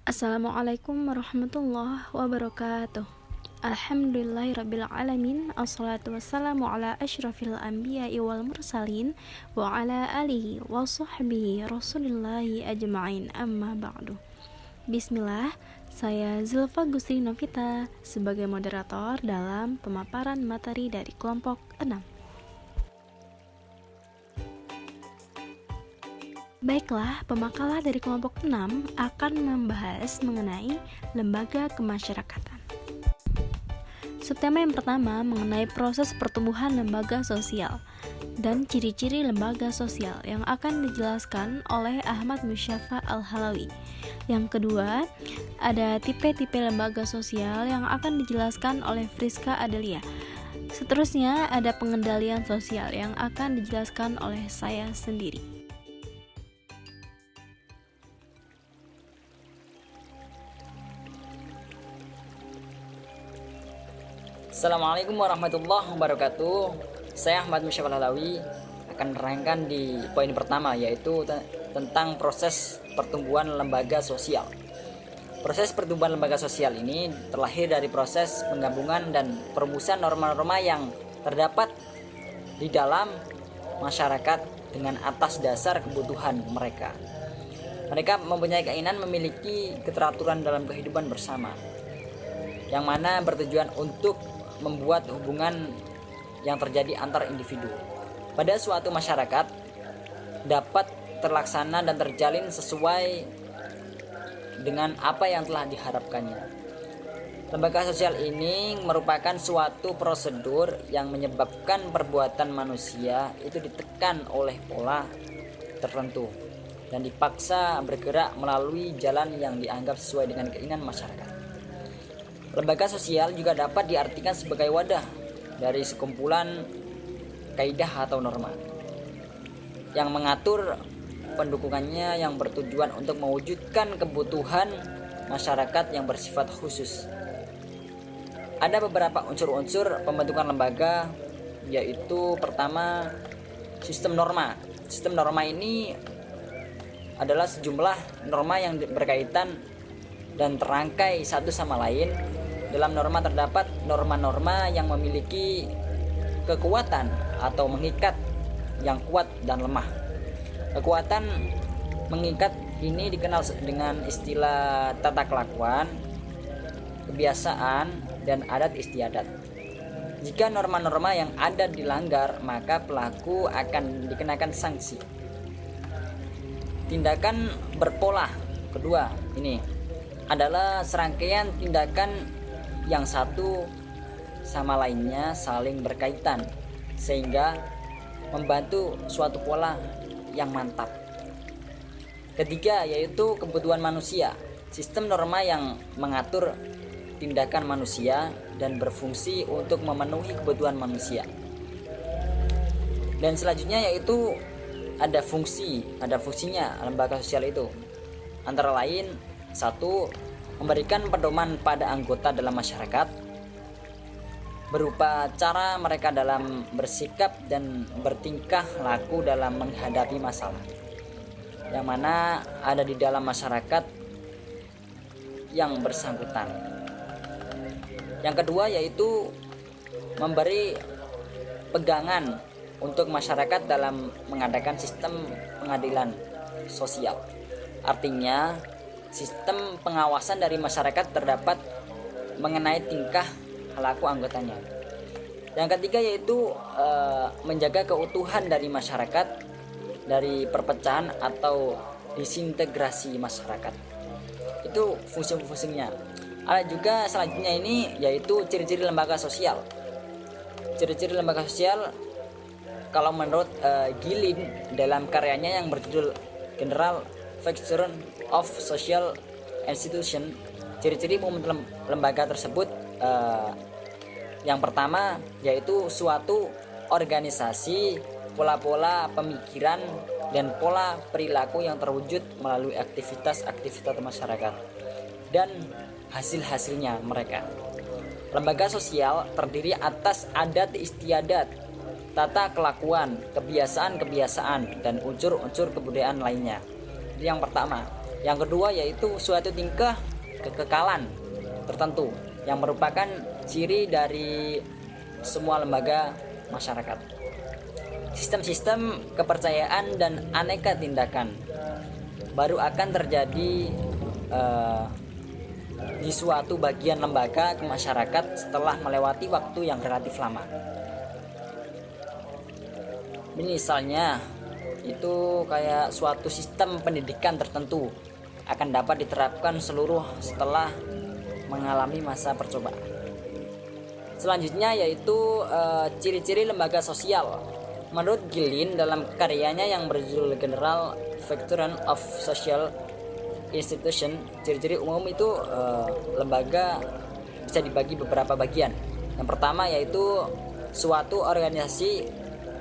Assalamualaikum warahmatullahi wabarakatuh. Alhamdulillahirrabbilalamin. Assalatu wassalamu ala ashrafil anbiya'i wal mursalin wa ala alihi wa sahbihi rasulillahi ajma'in, amma ba'du. Bismillah, saya Zulfa Gusri Novita sebagai moderator dalam pemaparan materi dari kelompok 6. Baiklah, pemakalah dari kelompok 6 akan membahas mengenai lembaga kemasyarakatan. Subtema yang pertama mengenai proses pertumbuhan lembaga sosial dan ciri-ciri lembaga sosial yang akan dijelaskan oleh Ahmad Musyafa Al-Halawi. Yang kedua, ada tipe-tipe lembaga sosial yang akan dijelaskan oleh Friska Adelia. Seterusnya, ada pengendalian sosial yang akan dijelaskan oleh saya sendiri. Assalamualaikum warahmatullahi wabarakatuh. Saya Ahmad Musyafa Al-Halawi akan menerangkan di poin pertama, yaitu tentang proses pertumbuhan lembaga sosial. Proses pertumbuhan lembaga sosial ini terlahir dari proses penggabungan dan perumusan norma-norma yang terdapat di dalam masyarakat dengan atas dasar kebutuhan mereka. Mereka mempunyai keinginan memiliki keteraturan dalam kehidupan bersama, yang mana bertujuan untuk membuat hubungan yang terjadi antar individu pada suatu masyarakat dapat terlaksana dan terjalin sesuai dengan apa yang telah diharapkannya. Lembaga sosial ini merupakan suatu prosedur yang menyebabkan perbuatan manusia itu ditekan oleh pola tertentu dan dipaksa bergerak melalui jalan yang dianggap sesuai dengan keinginan masyarakat. Lembaga sosial juga dapat diartikan sebagai wadah dari sekumpulan kaidah atau norma yang mengatur pendukungannya yang bertujuan untuk mewujudkan kebutuhan masyarakat yang bersifat khusus. Ada beberapa unsur-unsur pembentukan lembaga, yaitu pertama, sistem norma. Sistem norma ini adalah sejumlah norma yang berkaitan dan terangkai satu sama lain. Dalam norma terdapat norma-norma yang memiliki kekuatan atau mengikat yang kuat dan lemah. Kekuatan mengikat ini dikenal dengan istilah tata kelakuan, kebiasaan, dan adat istiadat. Jika norma-norma yang ada dilanggar, maka pelaku akan dikenakan sanksi. Tindakan berpola kedua ini adalah serangkaian tindakan yang satu sama lainnya saling berkaitan sehingga membantu suatu pola yang mantap. Ketiga, yaitu kebutuhan manusia. Sistem norma yang mengatur tindakan manusia dan berfungsi untuk memenuhi kebutuhan manusia. Dan selanjutnya yaitu ada fungsinya lembaga sosial itu. Antara lain, satu, memberikan pedoman pada anggota dalam masyarakat berupa cara mereka dalam bersikap dan bertingkah laku dalam menghadapi masalah yang mana ada di dalam masyarakat yang bersangkutan. Yang kedua yaitu memberi pegangan untuk masyarakat dalam mengadakan sistem pengadilan sosial. Artinya sistem pengawasan dari masyarakat terdapat mengenai tingkah laku anggotanya. Yang ketiga yaitu menjaga keutuhan dari masyarakat dari perpecahan atau disintegrasi masyarakat. Itu fungsi-fungsinya. Ada juga selanjutnya ini yaitu ciri-ciri lembaga sosial. Ciri-ciri lembaga sosial kalau menurut Gilin dalam karyanya yang berjudul General Feature of Social Institution, ciri-ciri pembentuk lembaga tersebut yang pertama yaitu suatu organisasi, pola-pola pemikiran dan pola perilaku yang terwujud melalui aktivitas-aktivitas masyarakat dan hasil-hasilnya mereka. Lembaga sosial terdiri atas adat istiadat, tata kelakuan, kebiasaan-kebiasaan, dan unsur-unsur kebudayaan lainnya. Itu yang pertama. Yang kedua yaitu suatu tingkah kekekalan tertentu yang merupakan ciri dari semua lembaga masyarakat. Sistem-sistem kepercayaan dan aneka tindakan baru akan terjadi di suatu bagian lembaga ke masyarakat setelah melewati waktu yang relatif lama. Misalnya itu kayak suatu sistem pendidikan tertentu akan dapat diterapkan seluruh setelah mengalami masa percobaan. Selanjutnya yaitu ciri-ciri lembaga sosial. Menurut Gilin dalam karyanya yang berjudul General Features of Social Institution, ciri-ciri umum itu lembaga bisa dibagi beberapa bagian. Yang pertama yaitu suatu organisasi,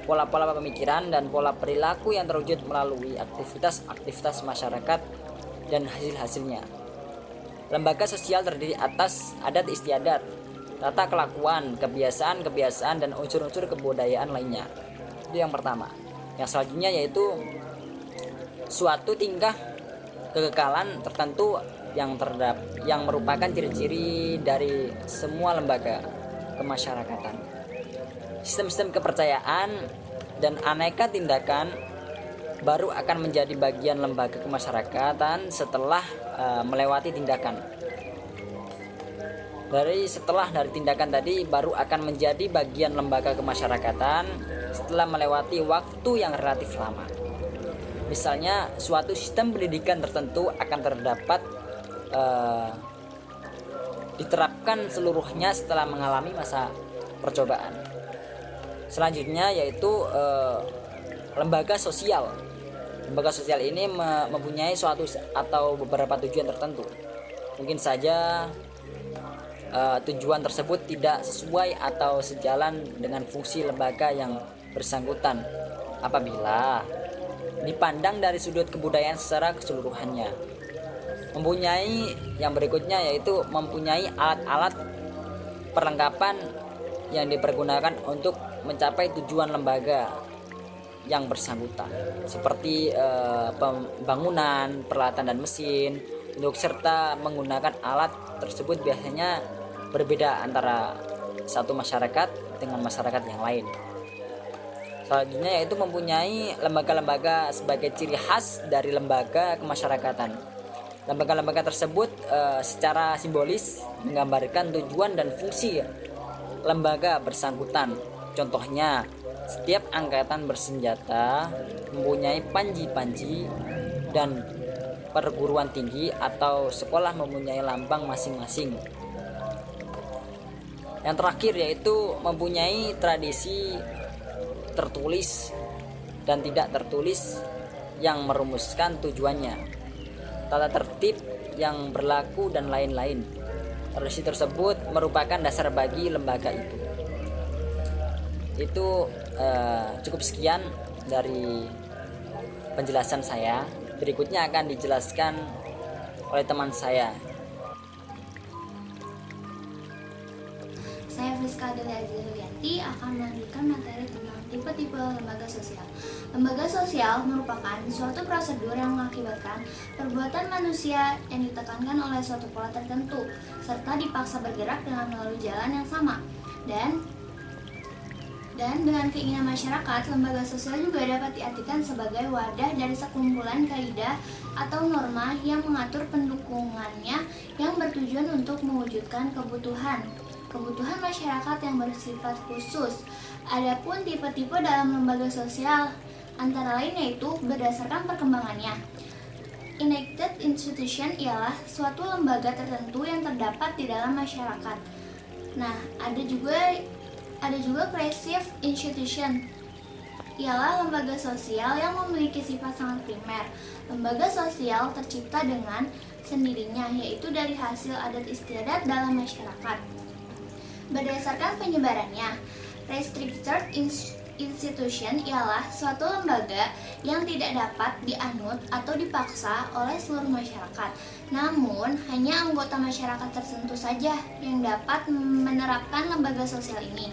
pola-pola pemikiran dan pola perilaku yang terwujud melalui aktivitas masyarakat dan hasil-hasilnya. Lembaga sosial terdiri atas adat istiadat, tata kelakuan, kebiasaan-kebiasaan dan unsur-unsur kebudayaan lainnya. Itu yang pertama. Yang selanjutnya yaitu suatu tingkah kekekalan tertentu yang merupakan ciri-ciri dari semua lembaga kemasyarakatan. Sistem-sistem kepercayaan dan aneka tindakan baru akan menjadi bagian lembaga kemasyarakatan setelah melewati tindakan. Setelah dari tindakan tadi baru akan menjadi bagian lembaga kemasyarakatan setelah melewati waktu yang relatif lama. Misalnya suatu sistem pendidikan tertentu akan diterapkan seluruhnya setelah mengalami masa percobaan. Selanjutnya yaitu lembaga sosial. Lembaga sosial ini mempunyai suatu atau beberapa tujuan tertentu. Mungkin saja tujuan tersebut tidak sesuai atau sejalan dengan fungsi lembaga yang bersangkutan apabila dipandang dari sudut kebudayaan secara keseluruhannya. Yang berikutnya yaitu mempunyai alat-alat perlengkapan yang dipergunakan untuk mencapai tujuan lembaga yang bersangkutan, seperti pembangunan, peralatan dan mesin, serta menggunakan alat tersebut biasanya berbeda antara satu masyarakat dengan masyarakat yang lain. Selanjutnya yaitu mempunyai lembaga-lembaga sebagai ciri khas dari lembaga kemasyarakatan. Lembaga-lembaga tersebut secara simbolis menggambarkan tujuan dan fungsi lembaga bersangkutan. Contohnya, setiap angkatan bersenjata mempunyai panji-panji dan perguruan tinggi atau sekolah mempunyai lambang masing-masing. Yang terakhir yaitu mempunyai tradisi tertulis dan tidak tertulis yang merumuskan tujuannya, tata tertib yang berlaku dan lain-lain. Tradisi tersebut merupakan dasar bagi lembaga itu. Itu cukup sekian dari penjelasan saya. Berikutnya akan dijelaskan oleh teman saya. Saya Friska Adelia Azrianti akan melanjutkan materi tentang tipe-tipe lembaga sosial. Lembaga sosial merupakan suatu prosedur yang mengakibatkan perbuatan manusia yang ditekankan oleh suatu pola tertentu, serta dipaksa bergerak dengan melalui jalan yang sama. Dan dengan keinginan masyarakat, lembaga sosial juga dapat diartikan sebagai wadah dari sekumpulan kaidah atau norma yang mengatur pendukungannya yang bertujuan untuk mewujudkan kebutuhan masyarakat yang bersifat khusus. Adapun tipe-tipe dalam lembaga sosial antara lain yaitu berdasarkan perkembangannya. Enacted institution ialah suatu lembaga tertentu yang terdapat di dalam masyarakat. Nah, ada juga passive institution, ialah lembaga sosial yang memiliki sifat sangat primer. Lembaga sosial tercipta dengan sendirinya, yaitu dari hasil adat istiadat dalam masyarakat. Berdasarkan penyebarannya, restricted institution ialah suatu lembaga yang tidak dapat dianut atau dipaksa oleh seluruh masyarakat. Namun, hanya anggota masyarakat tertentu saja yang dapat menerapkan lembaga sosial ini.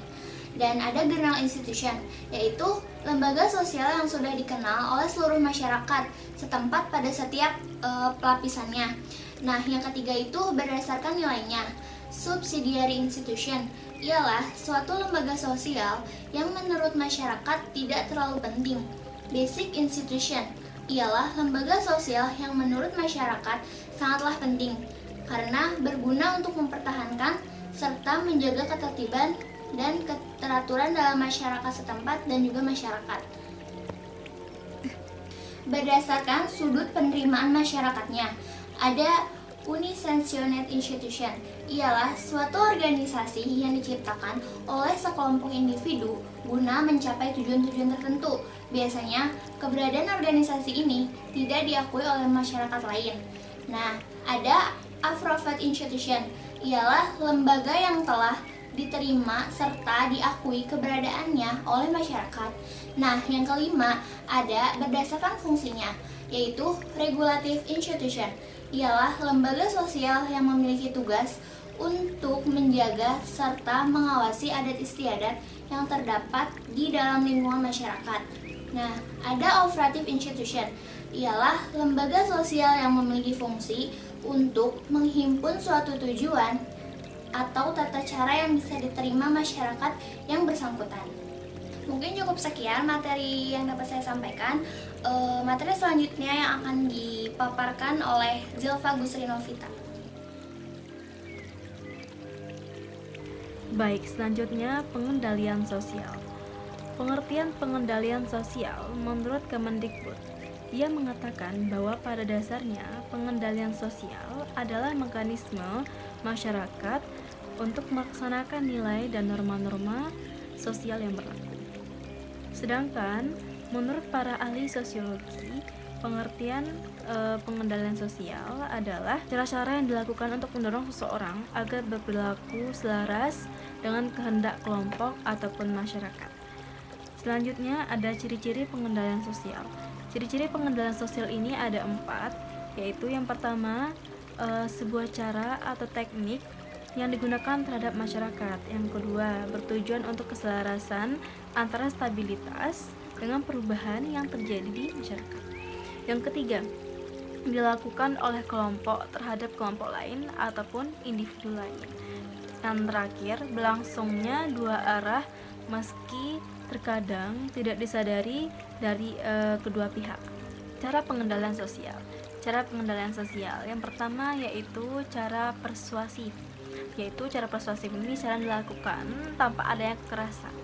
Dan ada general institution, yaitu lembaga sosial yang sudah dikenal oleh seluruh masyarakat setempat pada setiap pelapisannya. Nah, yang ketiga itu berdasarkan nilainya. Subsidiary institution ialah suatu lembaga sosial yang menurut masyarakat tidak terlalu penting. Basic institution ialah lembaga sosial yang menurut masyarakat sangatlah penting karena berguna untuk mempertahankan serta menjaga ketertiban dan keteraturan dalam masyarakat setempat dan juga masyarakat. Berdasarkan sudut penerimaan masyarakatnya, ada Unicensionate institution ialah suatu organisasi yang diciptakan oleh sekelompok individu guna mencapai tujuan-tujuan tertentu. Biasanya, keberadaan organisasi ini tidak diakui oleh masyarakat lain. Nah, ada Approval institution ialah lembaga yang telah diterima serta diakui keberadaannya oleh masyarakat. Nah, yang kelima ada berdasarkan fungsinya, yaitu Regulative institution ialah lembaga sosial yang memiliki tugas untuk menjaga serta mengawasi adat istiadat yang terdapat di dalam lingkungan masyarakat. Nah, ada Operative institution ialah lembaga sosial yang memiliki fungsi untuk menghimpun suatu tujuan atau tata cara yang bisa diterima masyarakat yang bersangkutan. Mungkin cukup sekian materi yang dapat saya sampaikan. Materi selanjutnya yang akan dipaparkan oleh Zilfa Gusrinovita. Baik, selanjutnya pengendalian sosial. Pengertian pengendalian sosial menurut Kemendikbud, ia mengatakan bahwa pada dasarnya pengendalian sosial adalah mekanisme masyarakat untuk melaksanakan nilai dan norma-norma sosial yang berlaku. Sedangkan menurut para ahli sosiologi, pengertian pengendalian sosial adalah cara-cara yang dilakukan untuk mendorong seseorang agar berperilaku selaras dengan kehendak kelompok ataupun masyarakat. Selanjutnya ada ciri-ciri pengendalian sosial. Ciri-ciri pengendalian sosial ini ada 4, yaitu yang pertama sebuah cara atau teknik yang digunakan terhadap masyarakat. Yang kedua, bertujuan untuk keselarasan antara stabilitas dengan perubahan yang terjadi di masyarakat. Yang ketiga, dilakukan oleh kelompok terhadap kelompok lain ataupun individu lain. Yang terakhir, berlangsungnya dua arah meski terkadang tidak disadari dari kedua pihak. Cara pengendalian sosial. Cara pengendalian sosial yang pertama yaitu cara persuasif. Yaitu cara persuasif ini cara dilakukan tanpa adanya kekerasan.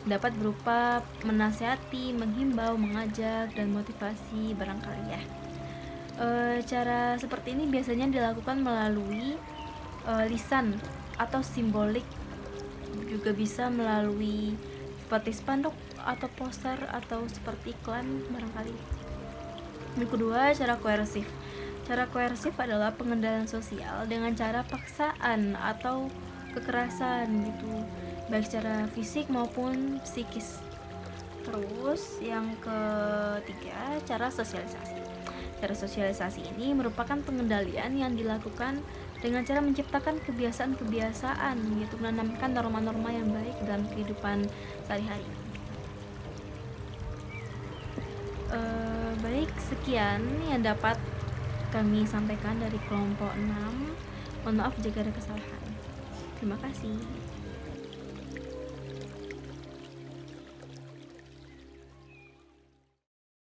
Dapat berupa menasihati, menghimbau, mengajak, dan motivasi barangkali ya. Cara seperti ini biasanya dilakukan melalui lisan atau simbolik, juga bisa melalui seperti spanduk atau poster atau seperti iklan barangkali. Yang kedua, cara koersif. Cara koersif adalah pengendalian sosial dengan cara paksaan atau kekerasan gitu, baik secara fisik maupun psikis. Terus yang ketiga, cara sosialisasi. Cara sosialisasi ini merupakan pengendalian yang dilakukan dengan cara menciptakan kebiasaan-kebiasaan, yaitu menanamkan norma-norma yang baik dalam kehidupan sehari-hari. Baik, sekian yang dapat kami sampaikan dari kelompok 6. Mohon maaf jika ada kesalahan. Terima kasih.